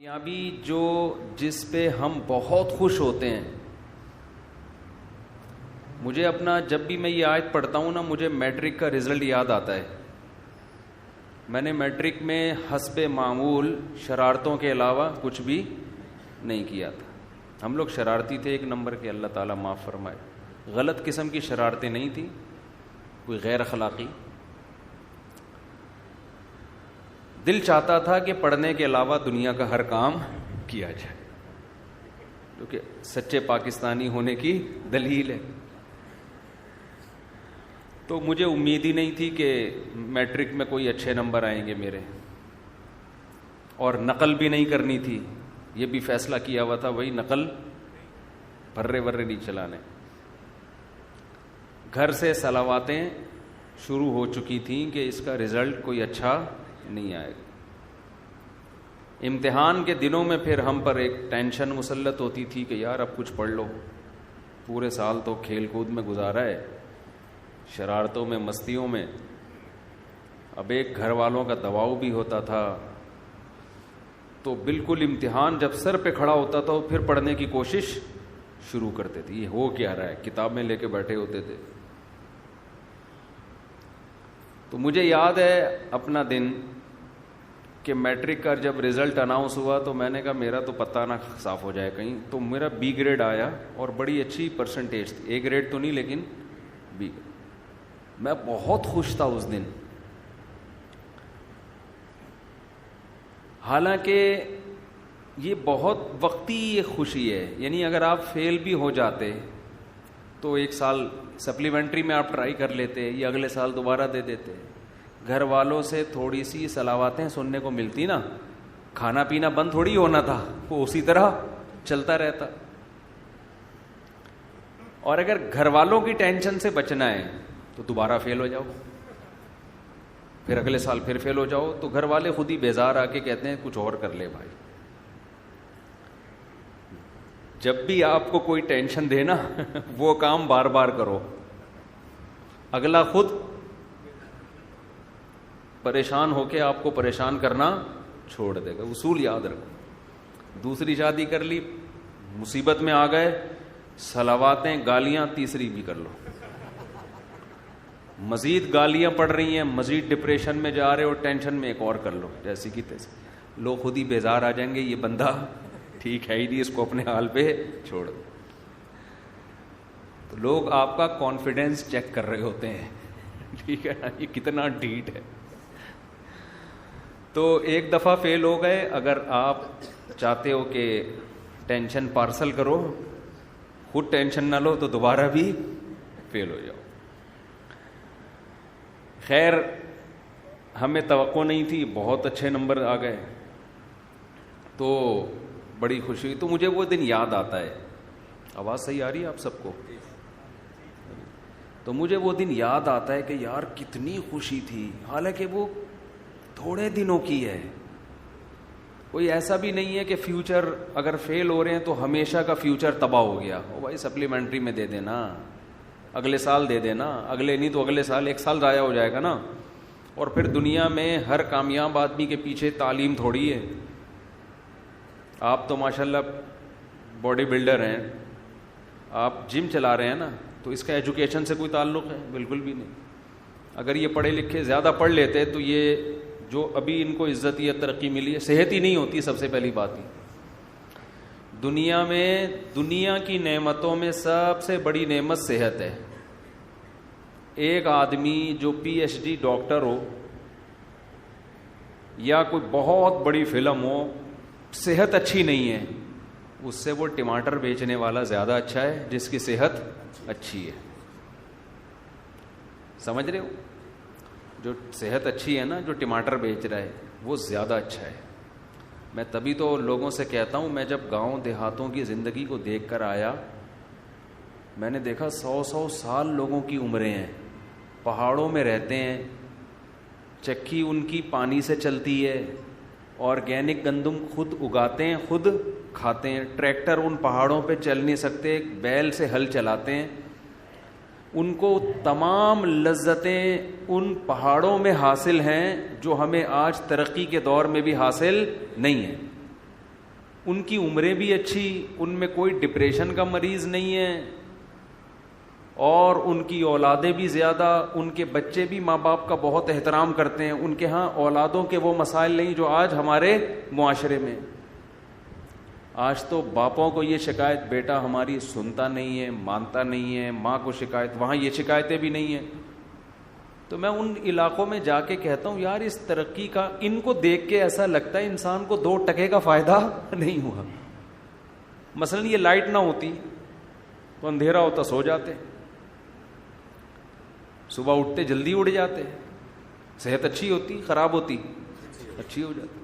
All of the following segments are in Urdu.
کامیابی جس پہ ہم بہت خوش ہوتے ہیں. مجھے اپنا جب بھی میں یہ آیت پڑھتا ہوں نا مجھے میٹرک کا رزلٹ یاد آتا ہے. میں نے میٹرک میں حسب معمول شرارتوں کے علاوہ کچھ بھی نہیں کیا تھا. ہم لوگ شرارتی تھے ایک نمبر کے, اللہ تعالیٰ معاف فرمائے. غلط قسم کی شرارتیں نہیں تھیں, کوئی غیر اخلاقی. دل چاہتا تھا کہ پڑھنے کے علاوہ دنیا کا ہر کام کیا جائے, کیونکہ سچے پاکستانی ہونے کی دلیل ہے. تو مجھے امید ہی نہیں تھی کہ میٹرک میں کوئی اچھے نمبر آئیں گے میرے, اور نقل بھی نہیں کرنی تھی. یہ بھی فیصلہ کیا ہوا تھا وہی نقل بھرے نہیں چلانے. گھر سے صلواتیں شروع ہو چکی تھیں کہ اس کا رزلٹ کوئی اچھا نہیں آئے گا. امتحان کے دنوں میں پھر ہم پر ایک ٹینشن مسلط ہوتی تھی کہ یار اب کچھ پڑھ لو, پورے سال تو کھیل کود میں گزارا ہے, شرارتوں میں مستیوں میں. اب ایک گھر والوں کا دباؤ بھی ہوتا تھا, تو بالکل امتحان جب سر پہ کھڑا ہوتا تھا پھر پڑھنے کی کوشش شروع کرتے تھے. یہ ہو کیا رہا ہے, کتابیں لے کے بیٹھے ہوتے تھے. تو مجھے یاد ہے اپنا دن کہ میٹرک کا جب رزلٹ اناؤنس ہوا تو میں نے کہا میرا تو پتہ نہ صاف ہو جائے کہیں. تو میرا بی گریڈ آیا اور بڑی اچھی پرسنٹیج تھی, اے گریڈ تو نہیں لیکن بی. میں بہت خوش تھا اس دن. حالانکہ یہ بہت وقتی یہ خوشی ہے, یعنی اگر آپ فیل بھی ہو جاتے تو ایک سال سپلیمنٹری میں آپ ٹرائی کر لیتے یا اگلے سال دوبارہ دے دیتے. گھر والوں سے تھوڑی سی صلواتیں سننے کو ملتی نا, کھانا پینا بند تھوڑی ہونا تھا, وہ اسی طرح چلتا رہتا. اور اگر گھر والوں کی ٹینشن سے بچنا ہے تو دوبارہ فیل ہو جاؤ, پھر اگلے سال پھر فیل ہو جاؤ, تو گھر والے خود ہی بیزار آ کے کہتے ہیں کچھ اور کر لے بھائی. جب بھی آپ کو کوئی ٹینشن دے نا وہ کام بار بار کرو, اگلا خود پریشان ہو کے آپ کو پریشان کرنا چھوڑ دے گا. اصول یاد رکھو. دوسری شادی کر لی, مصیبت میں آ گئے, صلواتیں گالیاں تیسری بھی کر لو, مزید گالیاں پڑ رہی ہیں, مزید ڈپریشن میں جا رہے ہو, ٹینشن میں ایک اور کر لو, جیسی کی تیسی. لوگ خود ہی بیزار آ جائیں گے, یہ بندہ ٹھیک ہے ہی نہیں, اس کو اپنے حال پہ چھوڑ دو. تو لوگ آپ کا کانفیڈینس چیک کر رہے ہوتے ہیں, ٹھیک ہے نا, یہ کتنا ڈھیٹ ہے. تو ایک دفعہ فیل ہو گئے, اگر آپ چاہتے ہو کہ ٹینشن پارسل کرو, خود ٹینشن نہ لو, تو دوبارہ بھی فیل ہو جاؤ. خیر ہمیں توقع نہیں تھی, بہت اچھے نمبر آ گئے تو بڑی خوشی ہوئی. تو مجھے وہ دن یاد آتا ہے. آواز صحیح آ رہی ہے آپ سب کو؟ تو مجھے وہ دن یاد آتا ہے کہ یار کتنی خوشی تھی, حالانکہ وہ تھوڑے دنوں کی ہے. کوئی ایسا بھی نہیں ہے کہ فیوچر اگر فیل ہو رہے ہیں تو ہمیشہ کا فیوچر تباہ ہو گیا. او بھائی سپلیمنٹری میں دے دینا, اگلے سال دے دینا, اگلے نہیں تو اگلے سال, ایک سال ضائع ہو جائے گا نا. اور پھر دنیا میں ہر کامیاب آدمی کے پیچھے تعلیم تھوڑی ہے. آپ تو ماشاءاللہ باڈی بلڈر ہیں, آپ جم چلا رہے ہیں نا, تو اس کا ایجوکیشن سے کوئی تعلق ہے؟ بالکل بھی نہیں. اگر یہ پڑھے لکھے زیادہ پڑھ لیتے تو یہ جو ابھی ان کو عزت یا ترقی ملی ہے, صحت ہی نہیں ہوتی. سب سے پہلی بات ہی دنیا میں, دنیا کی نعمتوں میں سب سے بڑی نعمت صحت ہے. ایک آدمی جو پی ایچ ڈی ڈاکٹر ہو یا کوئی بہت بڑی فلم ہو, صحت اچھی نہیں ہے, اس سے وہ ٹماٹر بیچنے والا زیادہ اچھا ہے جس کی صحت اچھی ہے. سمجھ رہے ہو؟ جو صحت اچھی ہے نا, جو ٹماٹر بیچ رہا ہے وہ زیادہ اچھا ہے. میں تبھی تو لوگوں سے کہتا ہوں, میں جب گاؤں دیہاتوں کی زندگی کو دیکھ کر آیا, میں نے دیکھا 100 سال لوگوں کی عمریں ہیں, پہاڑوں میں رہتے ہیں, چکی ان کی پانی سے چلتی ہے, آرگینک گندم خود اگاتے ہیں, خود کھاتے ہیں. ٹریکٹر ان پہاڑوں پہ چل نہیں سکتے, بیل سے ہل چلاتے ہیں. ان کو تمام لذتیں ان پہاڑوں میں حاصل ہیں جو ہمیں آج ترقی کے دور میں بھی حاصل نہیں ہیں. ان کی عمریں بھی اچھی, ان میں کوئی ڈپریشن کا مریض نہیں ہے, اور ان کی اولادیں بھی زیادہ, ان کے بچے بھی ماں باپ کا بہت احترام کرتے ہیں, ان کے ہاں اولادوں کے وہ مسائل نہیں جو آج ہمارے معاشرے میں. آج تو باپوں کو یہ شکایت, بیٹا ہماری سنتا نہیں ہے, مانتا نہیں ہے, ماں کو شکایت, وہاں یہ شکایتیں بھی نہیں ہیں. تو میں ان علاقوں میں جا کے کہتا ہوں یار اس ترقی کا, ان کو دیکھ کے ایسا لگتا ہے انسان کو 2 ٹکے کا فائدہ نہیں ہوا. مثلا یہ لائٹ نہ ہوتی تو اندھیرا ہوتا, سو جاتے, صبح اٹھتے جلدی اٹھ جاتے, صحت اچھی ہوتی, خراب ہوتی, اچھی ہو جاتی.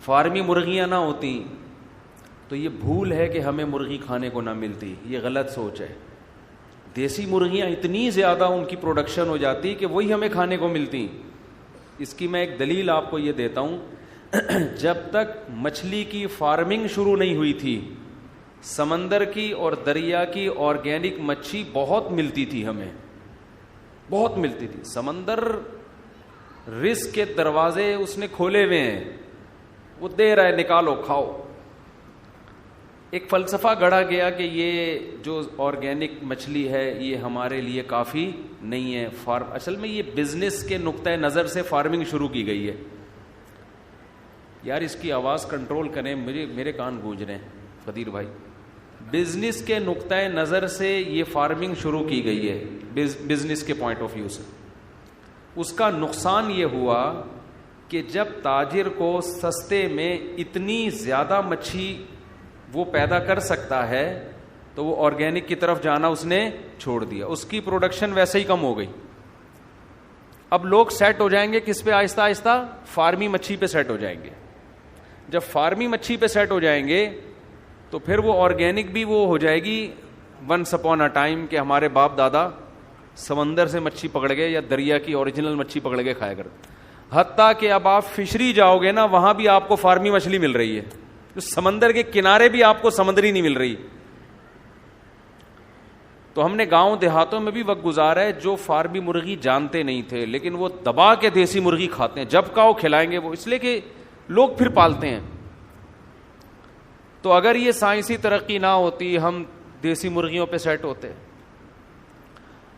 فارمی مرغیاں نہ ہوتی تو یہ بھول ہے کہ ہمیں مرغی کھانے کو نہ ملتی, یہ غلط سوچ ہے. دیسی مرغیاں اتنی زیادہ ان کی پروڈکشن ہو جاتی کہ وہی ہمیں کھانے کو ملتی. اس کی میں ایک دلیل آپ کو یہ دیتا ہوں. جب تک مچھلی کی فارمنگ شروع نہیں ہوئی تھی, سمندر کی اور دریا کی آرگینک مچھلی بہت ملتی تھی, ہمیں بہت ملتی تھی. سمندر رزق کے دروازے اس نے کھولے ہوئے ہیں, وہ دے رہا ہے, نکالو کھاؤ. ایک فلسفہ گڑھا گیا کہ یہ جو آرگینک مچھلی ہے یہ ہمارے لیے کافی نہیں ہے. اصل میں یہ بزنس کے نقطۂ نظر سے فارمنگ شروع کی گئی ہے. یار اس کی آواز کنٹرول کریں, میرے کان گونج رہے ہیں قدیر بھائی. بزنس کے نقطۂ نظر سے یہ فارمنگ شروع کی گئی ہے, بزنس کے پوائنٹ آف ویو سے. اس کا نقصان یہ ہوا کہ جب تاجر کو سستے میں اتنی زیادہ مچھلی وہ پیدا کر سکتا ہے تو وہ آرگینک کی طرف جانا اس نے چھوڑ دیا. اس کی پروڈکشن ویسے ہی کم ہو گئی. اب لوگ سیٹ ہو جائیں گے کس پہ؟ آہستہ آہستہ فارمی مچھلی پہ سیٹ ہو جائیں گے. جب فارمی مچھلی پہ سیٹ ہو جائیں گے تو پھر وہ آرگینک بھی وہ ہو جائے گی ونس اپون اے ٹائم کہ ہمارے باپ دادا سمندر سے مچھلی پکڑ گئے یا دریا کی اوریجنل مچھلی پکڑ کے کھایا کرتے. حتیٰ کہ اب آپ فشری جاؤ گے نا, وہاں بھی آپ کو فارمی مچھلی مل رہی ہے. تو سمندر کے کنارے بھی آپ کو سمندری نہیں مل رہی. تو ہم نے گاؤں دیہاتوں میں بھی وقت گزارا ہے جو فارمی مرغی جانتے نہیں تھے, لیکن وہ دبا کے دیسی مرغی کھاتے ہیں. جب کھاؤ کھلائیں گے وہ, اس لیے کہ لوگ پھر پالتے ہیں. تو اگر یہ سائنسی ترقی نہ ہوتی, ہم دیسی مرغیوں پہ سیٹ ہوتے,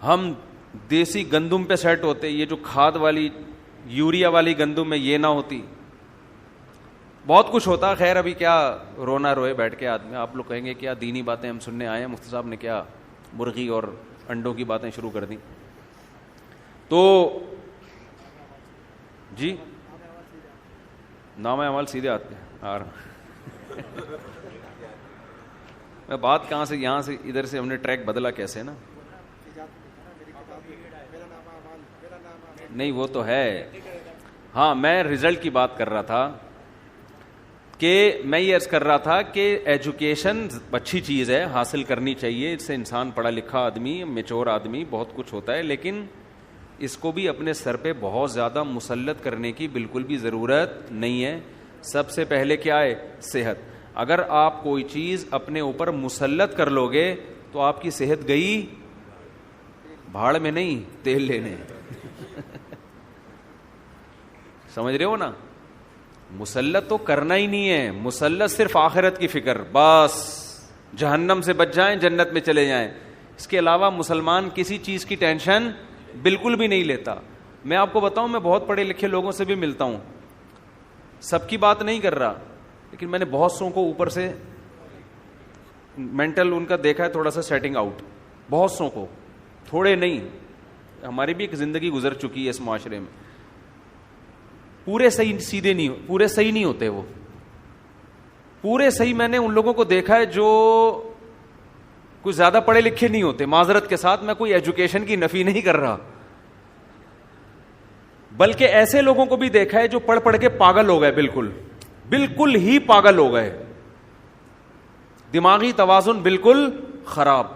ہم دیسی گندم پہ سیٹ ہوتے, یہ جو کھاد والی یوریا والی گندم ہے یہ نہ ہوتی, بہت کچھ ہوتا. خیر ابھی کیا رونا روئے بیٹھ کے آدمی. آپ لوگ کہیں گے کیا دینی باتیں ہم سننے آئے ہیں, مفتی صاحب نے کیا مرغی اور انڈوں کی باتیں شروع کر دیں. تو جی نام عمل سیدھے آتے ہیں. میں بات کہاں سے یہاں سے ادھر سے ہم نے ٹریک بدلا کیسے نا. نہیں وہ تو ہے. ہاں میں رزلٹ کی بات کر رہا تھا کہ میں یہ عرض کر رہا تھا کہ ایجوکیشن اچھی چیز ہے, حاصل کرنی چاہیے. اس سے انسان پڑھا لکھا آدمی, میچور آدمی بہت کچھ ہوتا ہے, لیکن اس کو بھی اپنے سر پہ بہت زیادہ مسلط کرنے کی بالکل بھی ضرورت نہیں ہے. سب سے پہلے کیا ہے؟ صحت. اگر آپ کوئی چیز اپنے اوپر مسلط کر لو گے تو آپ کی صحت گئی بھاڑ میں, نہیں تیل لینے. سمجھ رہے ہو نا؟ مسلط تو کرنا ہی نہیں ہے, مسلط صرف آخرت کی فکر, بس جہنم سے بچ جائیں جنت میں چلے جائیں. اس کے علاوہ مسلمان کسی چیز کی ٹینشن بالکل بھی نہیں لیتا. میں آپ کو بتاؤں, میں بہت پڑھے لکھے لوگوں سے بھی ملتا ہوں, سب کی بات نہیں کر رہا, لیکن میں نے بہت سو کو اوپر سے مینٹل ان کا دیکھا ہے تھوڑا سا سیٹنگ آؤٹ, بہت سو کو, تھوڑے نہیں. ہماری بھی ایک زندگی گزر چکی ہے اس معاشرے میں. پورے صحیح سیدھے نہیں, پورے صحیح نہیں ہوتے وہ, پورے صحیح. میں نے ان لوگوں کو دیکھا ہے جو کچھ زیادہ پڑھے لکھے نہیں ہوتے. معذرت کے ساتھ میں کوئی ایجوکیشن کی نفی نہیں کر رہا, بلکہ ایسے لوگوں کو بھی دیکھا ہے جو پڑھ پڑھ کے پاگل ہو گئے, بالکل بالکل ہی پاگل ہو گئے, دماغی توازن بالکل خراب.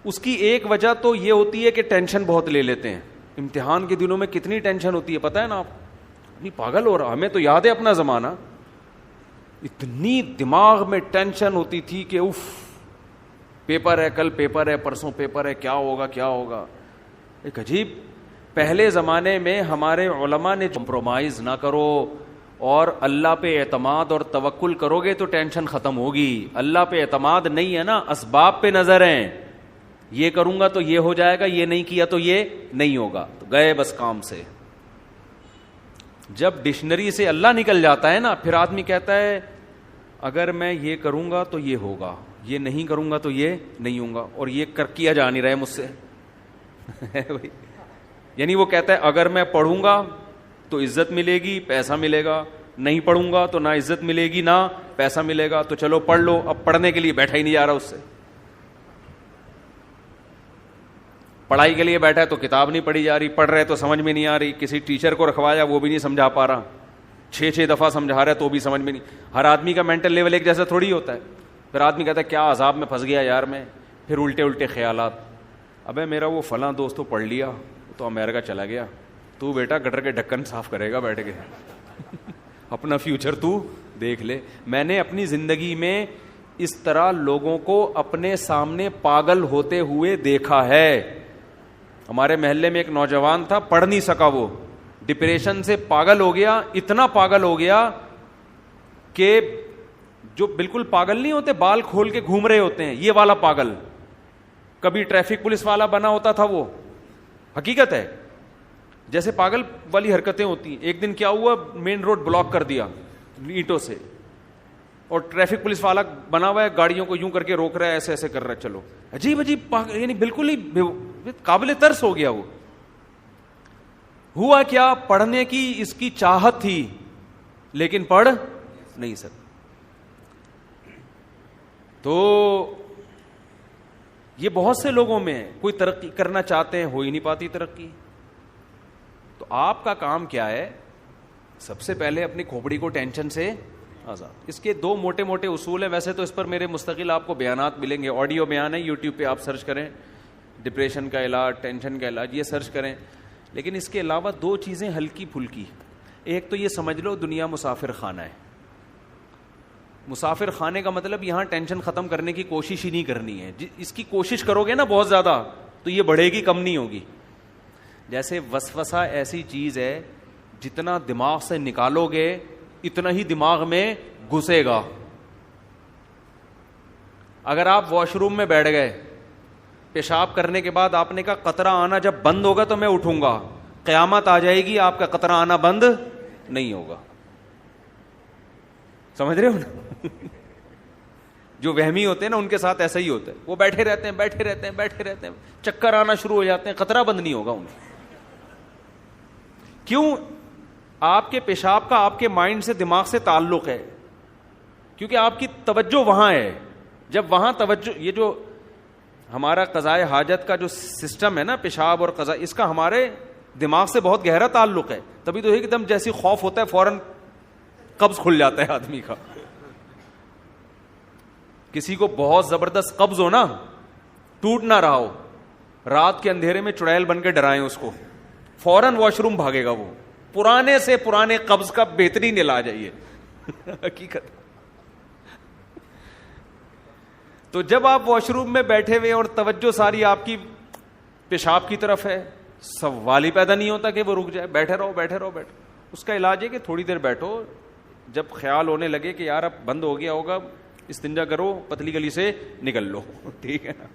اس کی ایک وجہ تو یہ ہوتی ہے کہ ٹینشن بہت لے لیتے ہیں. امتحان کے دنوں میں کتنی ٹینشن ہوتی ہے پتہ ہے نا آپ, اتنی پاگل ہو رہا. ہمیں تو یاد ہے اپنا زمانہ, اتنی دماغ میں ٹینشن ہوتی تھی کہ اف, پیپر ہے, کل پیپر ہے, پرسوں پیپر ہے, کیا ہوگا کیا ہوگا. ایک عجیب. پہلے زمانے میں ہمارے علماء نے کمپرومائز نہ کرو, اور اللہ پہ اعتماد اور توکل کرو گے تو ٹینشن ختم ہوگی. اللہ پہ اعتماد نہیں ہے نا, اسباب پہ نظر ہیں, یہ کروں گا تو یہ ہو جائے گا, یہ نہیں کیا تو یہ نہیں ہوگا, تو گئے بس کام سے. جب ڈکشنری سے اللہ نکل جاتا ہے نا, پھر آدمی کہتا ہے اگر میں یہ کروں گا تو یہ ہوگا, یہ نہیں کروں گا تو یہ نہیں ہوگا, اور یہ کیا جا نہیں رہا ہے مجھ سے. یعنی وہ کہتا ہے اگر میں پڑھوں گا تو عزت ملے گی, پیسہ ملے گا, نہیں پڑھوں گا تو نہ عزت ملے گی نہ پیسہ ملے گا, تو چلو پڑھ لو. اب پڑھنے کے لیے بیٹھا ہی نہیں جا رہا اس سے, پڑھائی کے لیے بیٹھا ہے تو کتاب نہیں پڑھی جا رہی, پڑھ رہے تو سمجھ میں نہیں آ رہی, کسی ٹیچر کو رکھوایا وہ بھی نہیں سمجھا پا رہا, 6 دفعہ سمجھا رہا ہے تو بھی سمجھ میں نہیں. ہر آدمی کا مینٹل لیول ایک جیسا تھوڑی ہوتا ہے. پھر آدمی کہتا ہے کیا عذاب میں پھنس گیا یار میں, پھر الٹے خیالات. ابے میرا وہ فلاں دوست تو پڑھ لیا تو امریکہ چلا گیا, تو بیٹا گٹر کے ڈھکن صاف کرے گا بیٹھ کے, اپنا فیوچر تو دیکھ لے. میں نے اپنی زندگی میں اس طرح لوگوں کو اپنے سامنے پاگل ہوتے ہوئے دیکھا ہے. ہمارے محلے میں ایک نوجوان تھا, پڑھ نہیں سکا, وہ ڈپریشن سے پاگل ہو گیا, اتنا پاگل ہو گیا کہ جو بالکل پاگل نہیں ہوتے, بال کھول کے گھوم رہے ہوتے ہیں, یہ والا پاگل. کبھی ٹریفک پولیس والا بنا ہوتا تھا, وہ حقیقت ہے, جیسے پاگل والی حرکتیں ہوتی ہیں. ایک دن کیا ہوا, مین روڈ بلاک کر دیا اینٹوں سے, اور ٹریفک پولیس والا بنا ہوا ہے, گاڑیوں کو یوں کر کے روک رہا ہے, ایسے ایسے کر رہا ہے. چلو عجیب یعنی بالکل ہی قابل ترس ہو گیا. وہ ہوا کیا, پڑھنے کی اس کی چاہت تھی لیکن پڑھ نہیں سکتا. تو یہ بہت سے لوگوں میں, کوئی ترقی کرنا چاہتے ہیں, ہو ہی نہیں پاتی ترقی. تو آپ کا کام کیا ہے, سب سے پہلے اپنی کھوپڑی کو ٹینشن سے آزاد. اس کے 2 موٹے موٹے اصول ہیں. ویسے تو اس پر میرے مستقل آپ کو بیانات ملیں گے, آڈیو بیان ہے, یوٹیوب پہ آپ سرچ کریں, ڈپریشن کا علاج, ٹینشن کا علاج, یہ سرچ کریں. لیکن اس کے علاوہ 2 چیزیں ہلکی پھلکی. ایک تو یہ سمجھ لو دنیا مسافر خانہ ہے. مسافر خانے کا مطلب یہاں ٹینشن ختم کرنے کی کوشش ہی نہیں کرنی ہے. اس کی کوشش کرو گے نا بہت زیادہ تو یہ بڑھے گی, کم نہیں ہوگی. جیسے وسوسہ ایسی چیز ہے, جتنا دماغ سے نکالو گے اتنا ہی دماغ میں گھسے گا. اگر آپ واش روم میں بیٹھ گئے, پیشاب کرنے کے بعد آپ نے کہا قطرہ آنا جب بند ہوگا تو میں اٹھوں گا, قیامت آ جائے گی, آپ کا قطرہ آنا بند نہیں ہوگا. سمجھ رہے ہو نا؟ جو وہمی ہوتے ہیں نا ان کے ساتھ ایسا ہی ہوتا ہے, وہ بیٹھے رہتے ہیں, چکر آنا شروع ہو جاتے ہیں, قطرہ بند نہیں ہوگا انہیں. کیوں؟ آپ کے پیشاب کا آپ کے مائنڈ سے, دماغ سے تعلق ہے, کیونکہ آپ کی توجہ وہاں ہے. جب وہاں توجہ, یہ جو ہمارا قضائے حاجت کا جو سسٹم ہے نا, پیشاب اور قضاء, اس کا ہمارے دماغ سے بہت گہرا تعلق ہے. تبھی تو ایک دم جیسی خوف ہوتا ہے فوراً قبض کھل جاتا ہے آدمی کا. کسی کو بہت زبردست قبض ہو نا, ٹوٹ نہ رہا ہو, رات کے اندھیرے میں چڑیل بن کے ڈرائیں اس کو, فوراً واش روم بھاگے گا وہ. پرانے سے پرانے قبض کا بہترین علاج ہے یہ, حقیقت. تو جب آپ واش روم میں بیٹھے ہوئے اور توجہ ساری آپ کی پیشاب کی طرف ہے, سوال ہی پیدا نہیں ہوتا کہ وہ رک جائے. بیٹھے رہو. اس کا علاج ہے کہ تھوڑی دیر بیٹھو, جب خیال ہونے لگے کہ یار اب بند ہو گیا ہوگا, استنجا کرو, پتلی گلی سے نکل لو, ٹھیک ہے نا.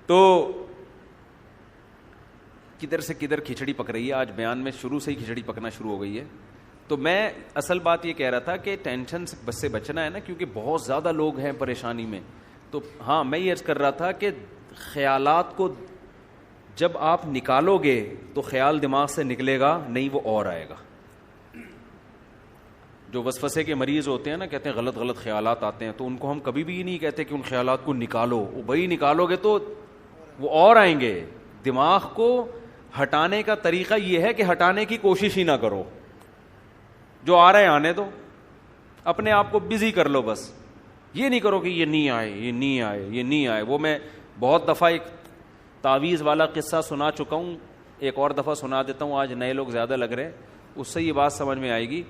تو کدھر سے کدھر کھچڑی پک رہی ہے آج بیان میں, شروع سے ہی کھچڑی پکنا شروع ہو گئی ہے. تو میں اصل بات یہ کہہ رہا تھا کہ ٹینشن سے بچنا ہے نا, کیونکہ بہت زیادہ لوگ ہیں پریشانی میں. تو ہاں میں یہ عرض کر رہا تھا کہ خیالات کو جب آپ نکالو گے تو خیال دماغ سے نکلے گا نہیں, وہ اور آئے گا. جو وسوسے کے مریض ہوتے ہیں نا, کہتے ہیں غلط خیالات آتے ہیں, تو ان کو ہم کبھی بھی یہ نہیں کہتے کہ ان خیالات کو نکالو. وہ بھائی نکالو گے تو وہ اور آئیں گے. دماغ کو ہٹانے کا طریقہ یہ ہے کہ ہٹانے کی کوشش ہی نہ کرو, جو آ رہے آنے دو, اپنے آپ کو بزی کر لو. بس یہ نہیں کرو کہ یہ نہیں آئے. وہ میں بہت دفعہ ایک تعویذ والا قصہ سنا چکا ہوں, ایک اور دفعہ سنا دیتا ہوں, آج نئے لوگ زیادہ لگ رہے, اس سے یہ بات سمجھ میں آئے گی.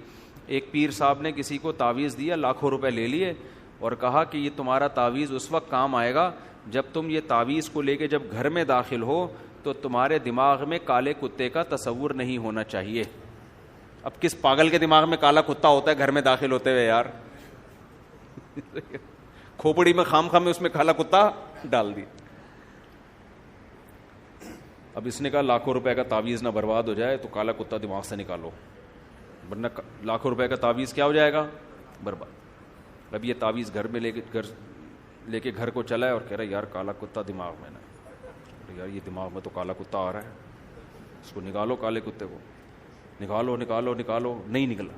ایک پیر صاحب نے کسی کو تعویذ دیا, لاکھوں روپے لے لیے, اور کہا کہ یہ تمہارا تعویذ اس وقت کام آئے گا جب تم یہ تعویذ کو لے کے جب گھر میں داخل ہو تو تمہارے دماغ میں کالے کتے کا تصور نہیں ہونا چاہیے. اب کس پاگل کے دماغ میں کالا کتا ہوتا ہے گھر میں داخل ہوتے ہوئے یار؟ کھوپڑی میں خام خام میں اس میں کالا کتا ڈال دی. اب اس نے کہا لاکھوں روپے کا تعویذ نہ برباد ہو جائے تو کالا کتا دماغ سے نکالو, ورنہ لاکھوں روپے کا تعویذ کیا ہو جائے گا؟ برباد. اب یہ تعویذ گھر میں لے کے گھر کو چلا ہے اور کہہ رہا ہے یار کالا کتا دماغ میں نا, یار یہ دماغ میں تو کالا کتا آ رہا ہے, اس کو نکالو کالے کتے کو, نکالو نکالو نکالو, نہیں نکلا.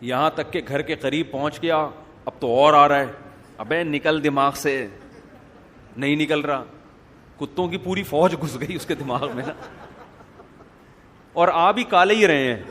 یہاں تک کہ گھر کے قریب پہنچ گیا, اب تو اور آ رہا ہے, ابے نکل دماغ سے, نہیں نکل رہا. کتوں کی پوری فوج گھس گئی اس کے دماغ میں نا, اور آ بھی کالے ہی رہے ہیں.